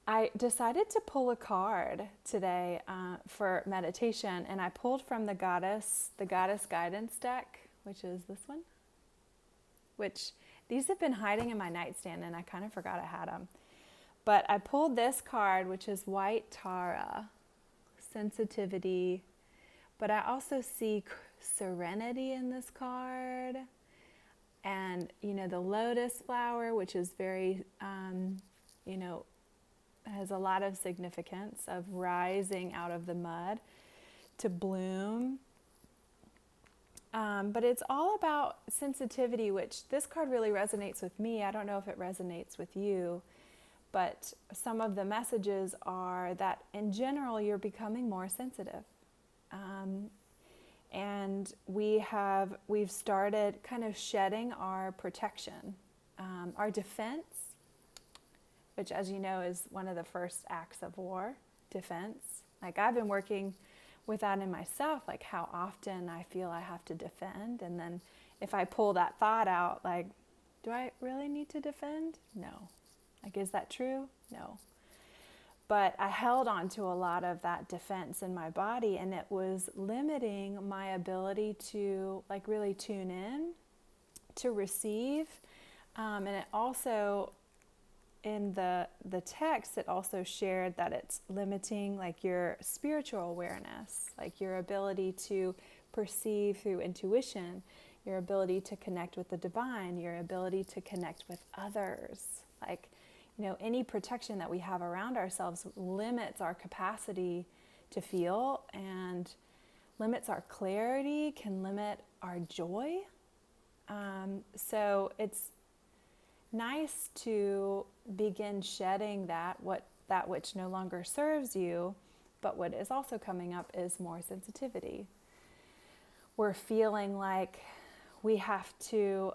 I decided to pull a card today for meditation, and I pulled from the Goddess Guidance deck, which is this one. Which these have been hiding in my nightstand, and I kind of forgot I had them. But I pulled this card, which is White Tara, sensitivity. But I also see serenity in this card, and the lotus flower, which is very you know has a lot of significance of rising out of the mud to bloom. But it's all about sensitivity, which this card really resonates with me. I don't know if it resonates with you, but some of the messages are that in general you're becoming more sensitive. And we've started kind of shedding our protection, our defense, which, as you know, is one of the first acts of war, defense. Like, I've been working with that in myself, like how often I feel I have to defend. And then if I pull that thought out, like, do I really need to defend? No. Like, is that true? No. But I held on to a lot of that defense in my body, and it was limiting my ability to like really tune in, to receive. And it also, in the text, it also shared that it's limiting like your spiritual awareness, like your ability to perceive through intuition, your ability to connect with the divine, your ability to connect with others. Like, any protection that we have around ourselves limits our capacity to feel, and limits our clarity, can limit our joy. So it's nice to begin shedding that which no longer serves you. But what is also coming up is more sensitivity. We're feeling like we have to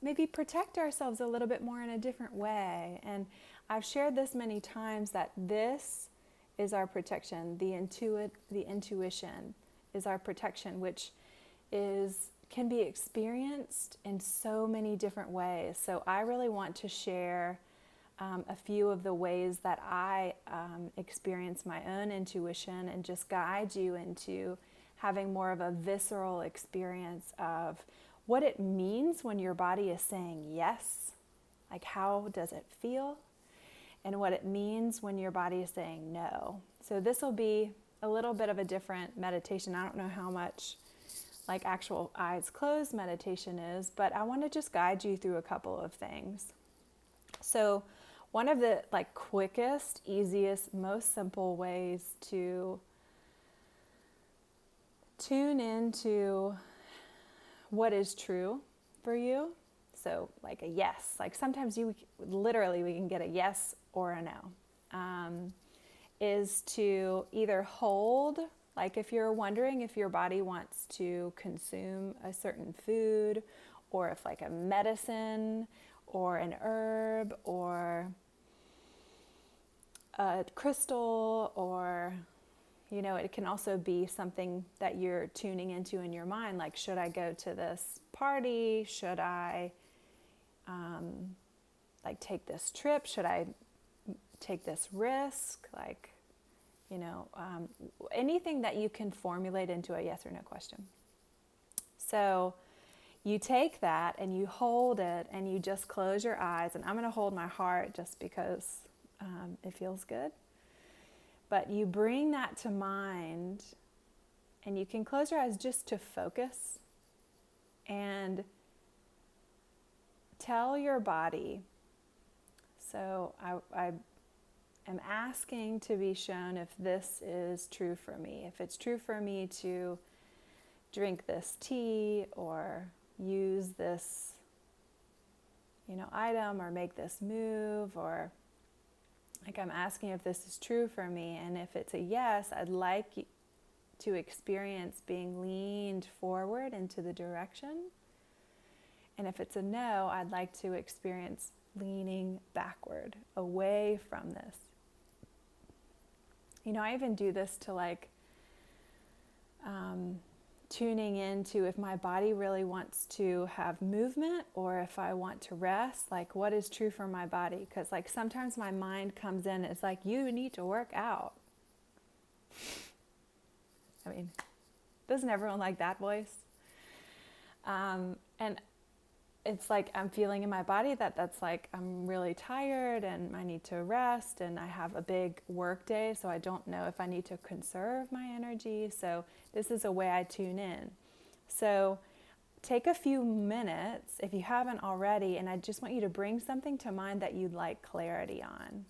maybe protect ourselves a little bit more in a different way. And I've shared this many times, that this is our protection. The intuition is our protection, which can be experienced in so many different ways. So I really want to share a few of the ways that I experience my own intuition, and just guide you into having more of a visceral experience of what it means when your body is saying yes. Like, how does it feel? And what it means when your body is saying no. So this will be a little bit of a different meditation. I don't know how much like actual eyes closed meditation is, but I want to just guide you through a couple of things. So one of the like quickest, easiest, most simple ways to tune into what is true for you. So like a yes, like sometimes we can get a yes or a no, is to either hold, like if you're wondering if your body wants to consume a certain food, or if like a medicine or an herb or a crystal, or it can also be something that you're tuning into in your mind, like, should I go to this party? Should I take this trip? Should I take this risk? Like, anything that you can formulate into a yes or no question. So you take that and you hold it, and you just close your eyes, and I'm going to hold my heart just because it feels good. But you bring that to mind, and you can close your eyes just to focus and tell your body. So I am asking to be shown if this is true for me. If it's true for me to drink this tea, or use this, item, or make this move, or like, I'm asking if this is true for me. And if it's a yes, I'd like to experience being leaned forward into the direction. And if it's a no, I'd like to experience leaning backward, away from this. I even do this to tuning into if my body really wants to have movement or if I want to rest, like what is true for my body. Because like sometimes my mind comes in, it's like, you need to work out. I mean, doesn't everyone like that voice? And it's like I'm feeling in my body that's like I'm really tired and I need to rest and I have a big work day, so I don't know if I need to conserve my energy. So this is a way I tune in. So take a few minutes if you haven't already, and I just want you to bring something to mind that you'd like clarity on.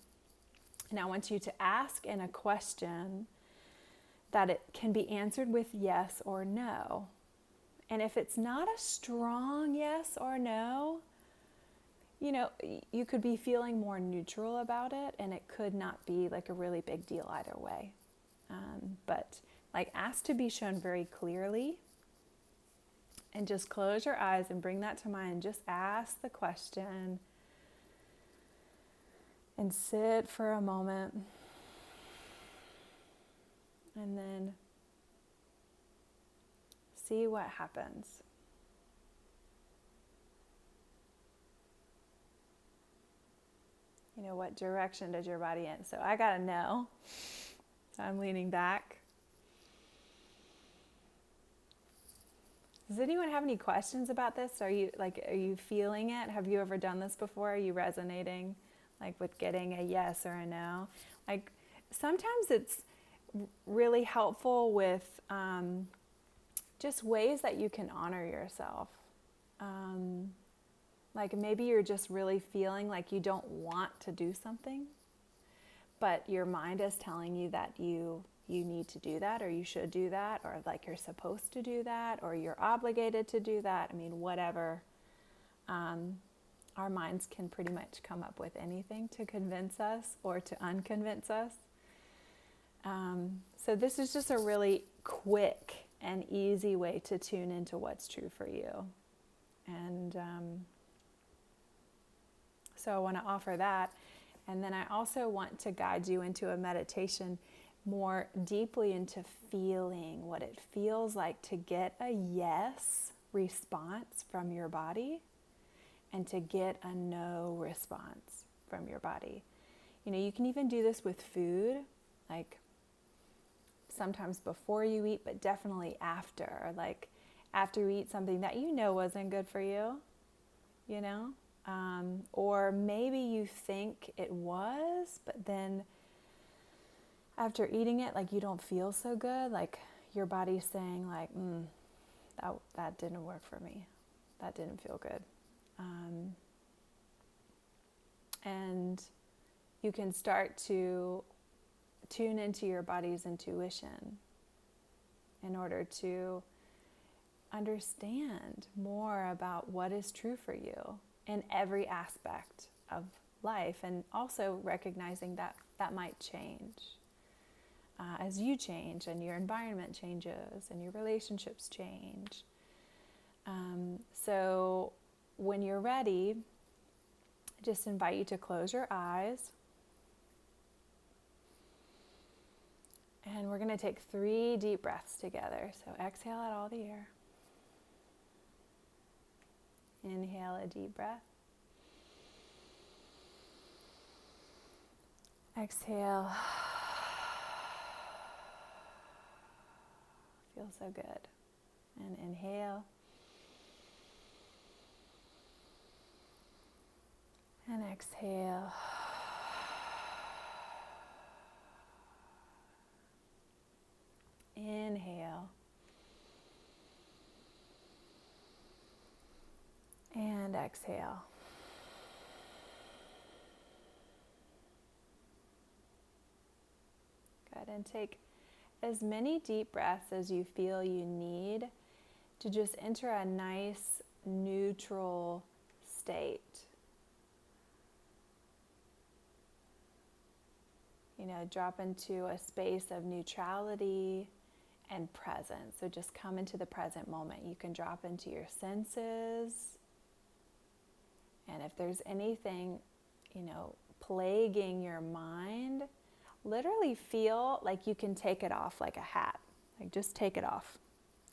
And I want you to ask in a question that it can be answered with yes or no. And if it's not a strong yes or no, you know, you could be feeling more neutral about it, and it could not be like a really big deal either way. But like ask to be shown very clearly, and just close your eyes and bring that to mind. Just ask the question and sit for a moment, and then see what happens. You know, what direction does your body in? So I gotta know. So I'm leaning back. Does anyone have any questions about this? Are you feeling it? Have you ever done this before? Are you resonating like with getting a yes or a no? Like sometimes it's really helpful with just ways that you can honor yourself. Like maybe you're just really feeling like you don't want to do something, but your mind is telling you that you need to do that, or you should do that, or like you're supposed to do that, or you're obligated to do that. I mean, whatever. Our minds can pretty much come up with anything to convince us or to unconvince us. So this is just a really quick and easy way to tune into what's true for you. And so I want to offer that. And then I also want to guide you into a meditation more deeply into feeling what it feels like to get a yes response from your body and to get a no response from your body. You know, you can even do this with food, like sometimes before you eat, but definitely after. Like after you eat something that you know wasn't good for you, you know? Or maybe you think it was, but then after eating it, like you don't feel so good. Like your body's saying like, that didn't work for me. That didn't feel good. And you can start to tune into your body's intuition in order to understand more about what is true for you in every aspect of life, and also recognizing that that might change as you change and your environment changes and your relationships change. So when you're ready, I just invite you to close your eyes. And we're going to take 3 deep breaths together. So exhale out all the air. Inhale a deep breath. Exhale. Feels so good. And inhale. And exhale. Inhale. And exhale. Good. And take as many deep breaths as you feel you need to just enter a nice neutral state. You know, drop into a space of neutrality and presence. So just come into the present moment. You can drop into your senses. And if there's anything, you know, plaguing your mind, literally feel like you can take it off like a hat. Like just take it off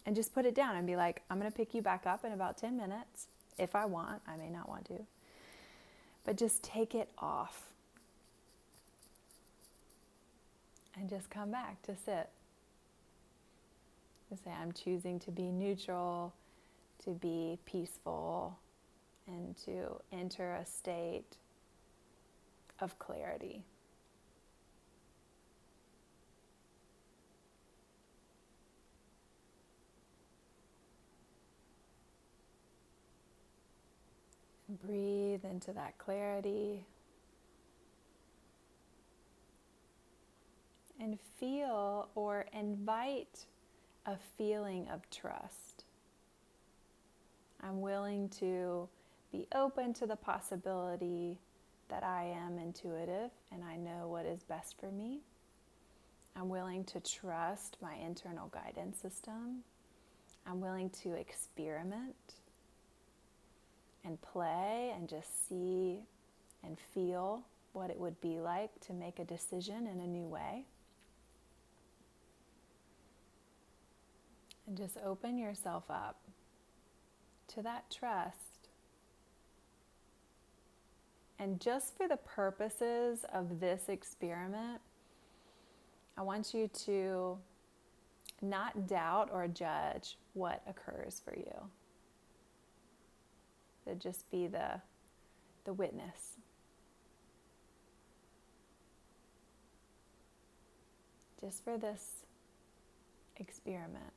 And just put it down and be like, I'm going to pick you back up in about 10 minutes. If I want, I may not want to. But just take it off. And just come back to sit. To say, I'm choosing to be neutral, to be peaceful, and to enter a state of clarity. Breathe into that clarity and feel or invite a feeling of trust. I'm willing to be open to the possibility that I am intuitive and I know what is best for me. I'm willing to trust my internal guidance system. I'm willing to experiment and play and just see and feel what it would be like to make a decision in a new way. And just open yourself up to that trust. And just for the purposes of this experiment, I want you to not doubt or judge what occurs for you. To just be the witness. Just for this experiment.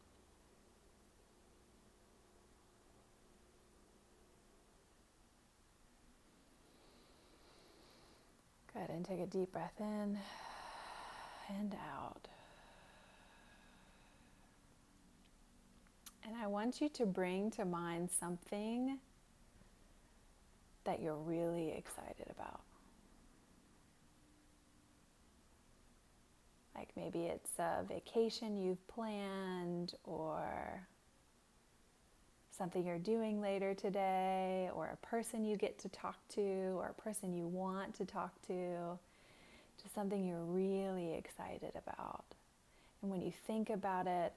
Good, and take a deep breath in and out. And I want you to bring to mind something that you're really excited about. Like maybe it's a vacation you've planned, or something you're doing later today, or a person you get to talk to, or a person you want to talk to. Just something you're really excited about. And when you think about it,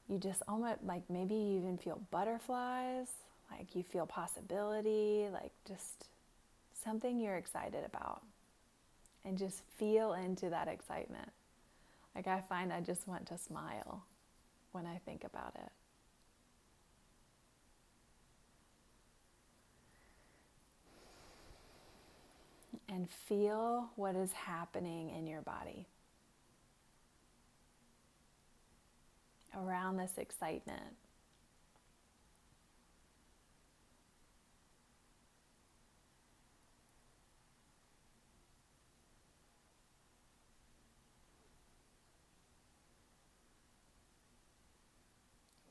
you just almost, like maybe you even feel butterflies, like you feel possibility, like just something you're excited about. And just feel into that excitement. Like I find I just want to smile when I think about it. And feel what is happening in your body around this excitement.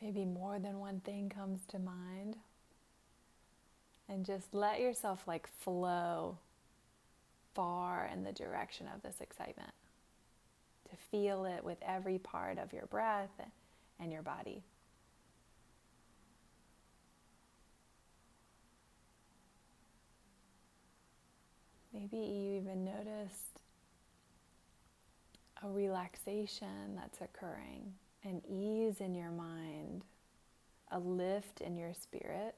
Maybe more than one thing comes to mind. And just let yourself like flow far in the direction of this excitement. To feel it with every part of your breath and your body. Maybe you even noticed a relaxation that's occurring, an ease in your mind, a lift in your spirit.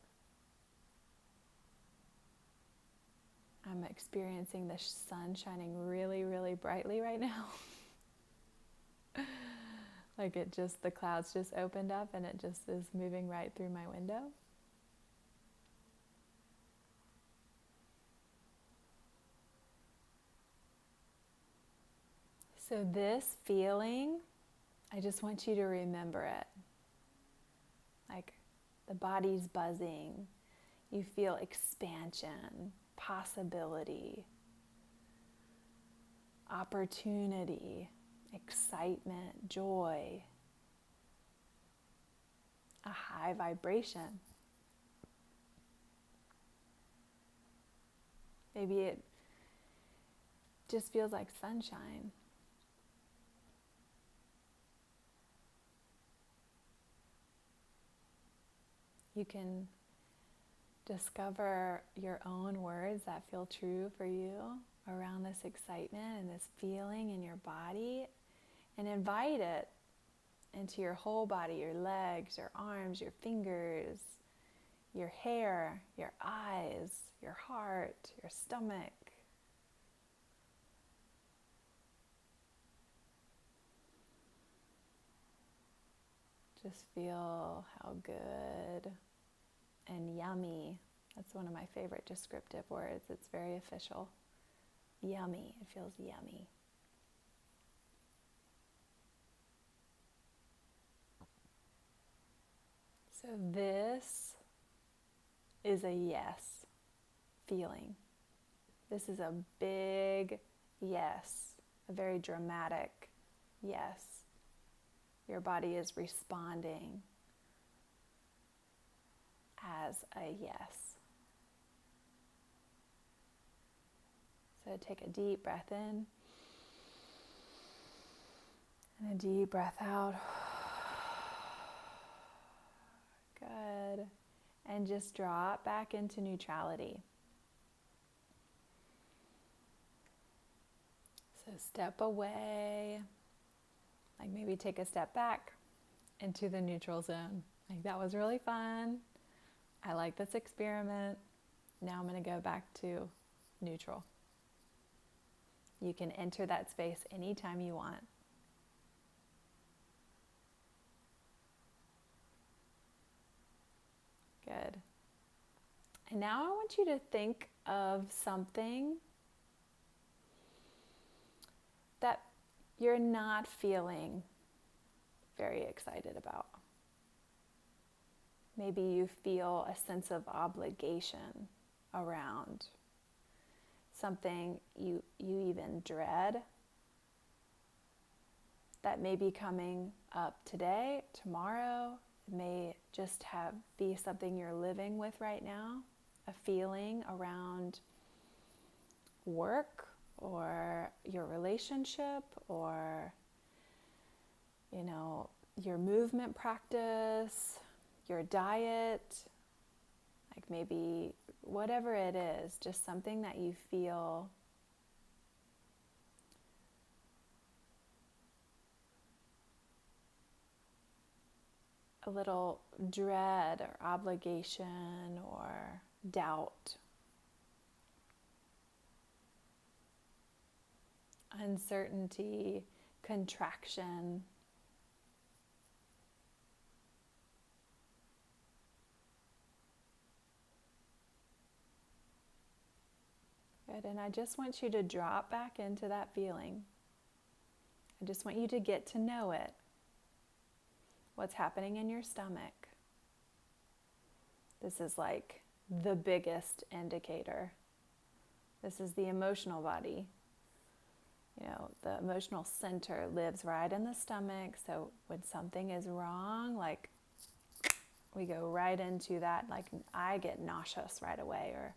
I'm experiencing the sun shining really, really brightly right now. Like the clouds just opened up and it just is moving right through my window. So this feeling, I just want you to remember it. Like the body's buzzing. You feel expansion, possibility, opportunity, excitement, joy, a high vibration. Maybe it just feels like sunshine. You can discover your own words that feel true for you around this excitement and this feeling in your body, and invite it into your whole body, your legs, your arms, your fingers, your hair, your eyes, your heart, your stomach. Just feel how good and yummy. That's one of my favorite descriptive words. It's very official. Yummy. It feels yummy. So this is a yes feeling. This is a big yes, a very dramatic yes. Your body is responding as a yes. So take a deep breath in and a deep breath out. Good. And just drop back into neutrality. So step away, like maybe take a step back into the neutral zone. Like that was really fun. I like this experiment. Now I'm going to go back to neutral. You can enter that space anytime you want. Good. And now I want you to think of something that you're not feeling very excited about. Maybe you feel a sense of obligation around something you even dread that may be coming up today, tomorrow. It may just be something you're living with right now, a feeling around work or your relationship or, your movement practice, your diet, like maybe whatever it is, just something that you feel a little dread or obligation or doubt, uncertainty, contraction. Good, and I just want you to drop back into that feeling. I just want you to get to know it. What's happening in your stomach? This is like the biggest indicator. This is the emotional body. The emotional center lives right in the stomach. So when something is wrong, like we go right into that, like I get nauseous right away, or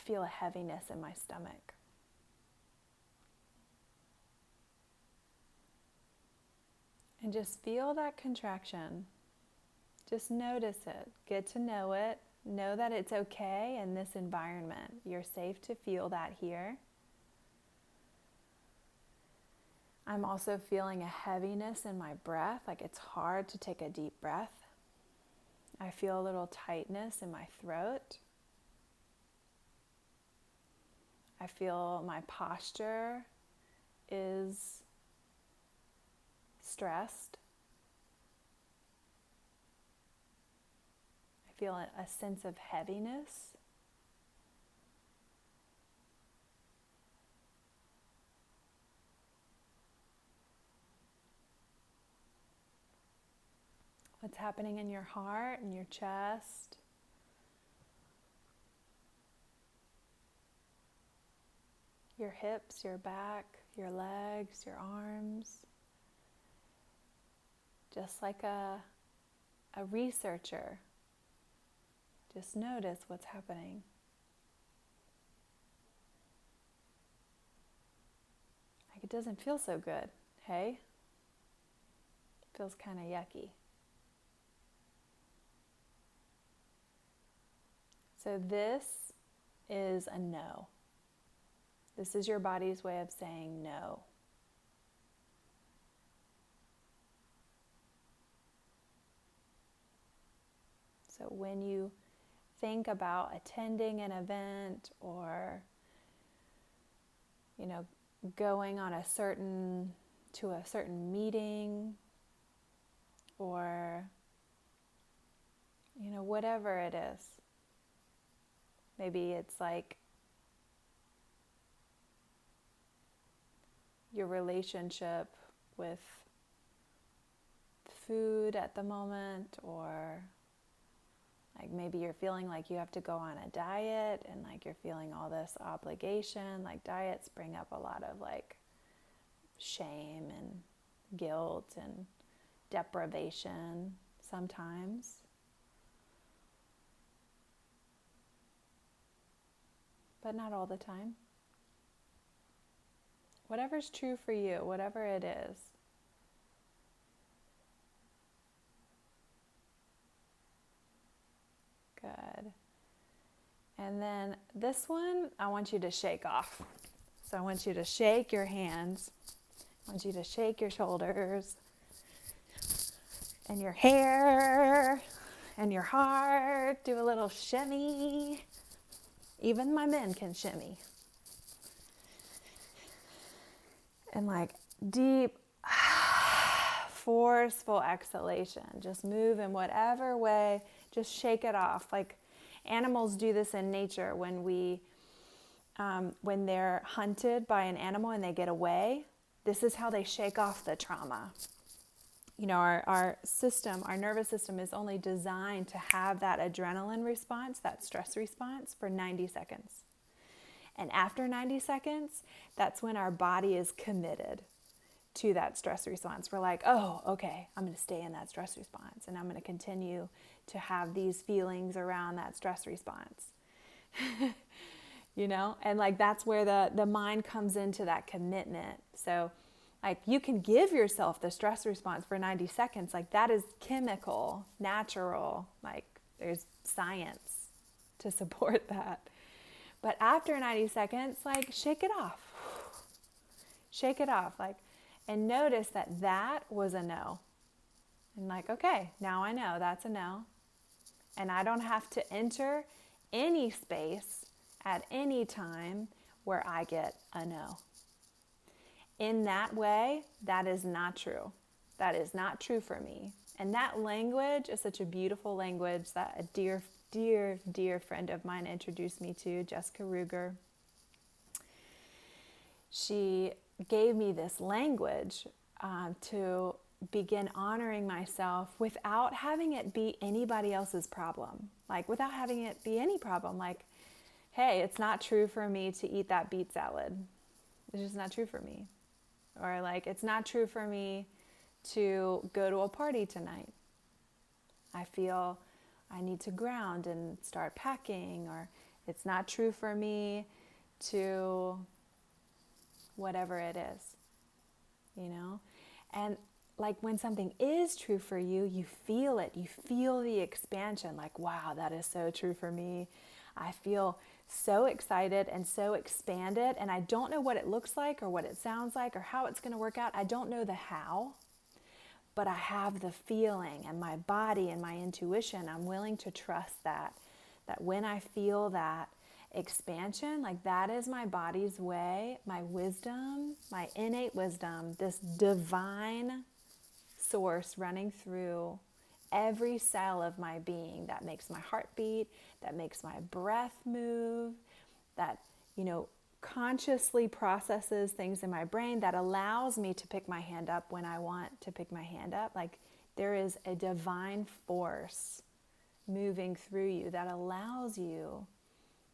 feel a heaviness in my stomach. And just feel that contraction. Just notice it. Get to know it. Know that it's okay in this environment. You're safe to feel that here. I'm also feeling a heaviness in my breath, like it's hard to take a deep breath. I feel a little tightness in my throat. I feel my posture is stressed. I feel a sense of heaviness. What's happening in your heart and your chest? Your hips, your back, your legs, your arms. Just like a researcher. Just notice what's happening. Like it doesn't feel so good, hey? It feels kind of yucky. So this is a no. This is your body's way of saying no. So when you think about attending an event or, going on to a certain meeting or, whatever it is. Maybe it's like your relationship with food at the moment, or like maybe you're feeling like you have to go on a diet and like you're feeling all this obligation. Like diets bring up a lot of like shame and guilt and deprivation sometimes. But not all the time. Whatever's true for you, whatever it is. Good. And then this one, I want you to shake off. So I want you to shake your hands. I want you to shake your shoulders and your hair and your heart. Do a little shimmy. Even my men can shimmy. And like deep, forceful exhalation. Just move in whatever way. Just shake it off. Like animals do this in nature when they're hunted by an animal and they get away. This is how they shake off the trauma. Our system, our nervous system is only designed to have that adrenaline response, that stress response for 90 seconds. And after 90 seconds, that's when our body is committed to that stress response. We're like, oh, okay, I'm going to stay in that stress response and I'm going to continue to have these feelings around that stress response. And like that's where the mind comes into that commitment. So like you can give yourself the stress response for 90 seconds. Like that is chemical, natural, like there's science to support that. But after 90 seconds, like shake it off. Shake it off. And notice that was a no. And like, okay, now I know that's a no. And I don't have to enter any space at any time where I get a no. In that way, that is not true. That is not true for me. And that language is such a beautiful language that a dear, dear, dear friend of mine introduced me to, Jessica Ruger. She gave me this language to begin honoring myself without having it be anybody else's problem. Like without having it be any problem. Like, hey, it's not true for me to eat that beet salad. It's just not true for me. Or like, it's not true for me to go to a party tonight. I feel I need to ground and start packing. Or it's not true for me to whatever it is, And like when something is true for you, you feel it. You feel the expansion. Like, wow, that is so true for me. I feel so excited and so expanded. And I don't know what it looks like or what it sounds like or how it's going to work out. I don't know the how, but I have the feeling and my body and my intuition. I'm willing to trust that when I feel that expansion, like that is my body's way, my wisdom, my innate wisdom, this divine source running through every cell of my being that makes my heart beat, that makes my breath move, that, consciously processes things in my brain, that allows me to pick my hand up when I want to pick my hand up. Like there is a divine force moving through you that allows you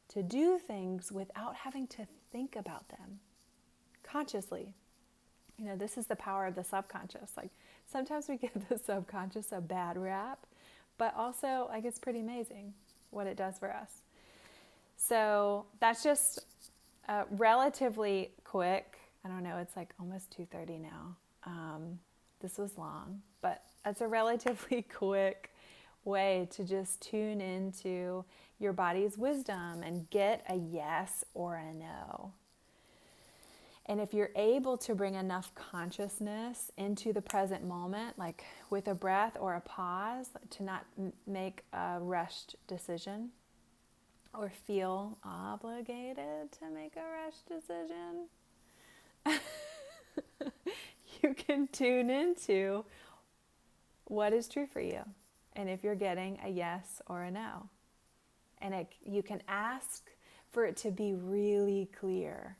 to do things without having to think about them consciously. This is the power of the subconscious. Like sometimes we give the subconscious a bad rap, but also like it's pretty amazing what it does for us. So that's just relatively quick. I don't know, it's like almost 2:30 now. This was long, but that's a relatively quick way to just tune into your body's wisdom and get a yes or a no. And if you're able to bring enough consciousness into the present moment, like with a breath or a pause, to not make a rushed decision or feel obligated to make a rushed decision, you can tune into what is true for you. And if you're getting a yes or a no. And you can ask for it to be really clear.